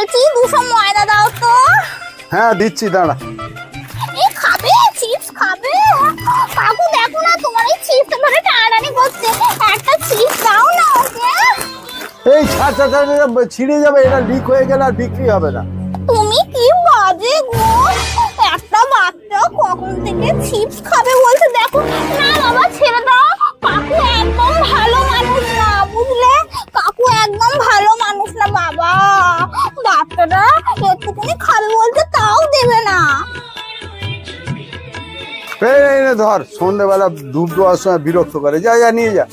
বলছি 200 ময়দা দাও তো। হ্যাঁ দিচ্ছি, দাঁড়া। এই খাবে চিপস খাবে? কাকু দেখো না তোমার এই চিপস ধরে টানাটানি করছে, একটা চিপস দাও না ওকে। এই ছাড়, ছিঁড়ে যাবে, এটা লিক হয়ে গেলে আর বিক্রি হবে না। তুমি কি বাজে গো, একটা বাচ্চা কখন থেকে চিপস খাবে বলছে। দেখো না বাবা ছেড়ে দাও, কাকু একদম ভালো মানুষ না বুঝলে, কাকু একদম ভালো মানুষ না বাবা, বাচ্চাটা একটুখানি খাবে বলছে তাও দেবে না। এই নে ধর, সন্ধ্যেবেলা ধূপ দেওয়ার সময় বিরক্ত করে, যা যা নিয়ে যা।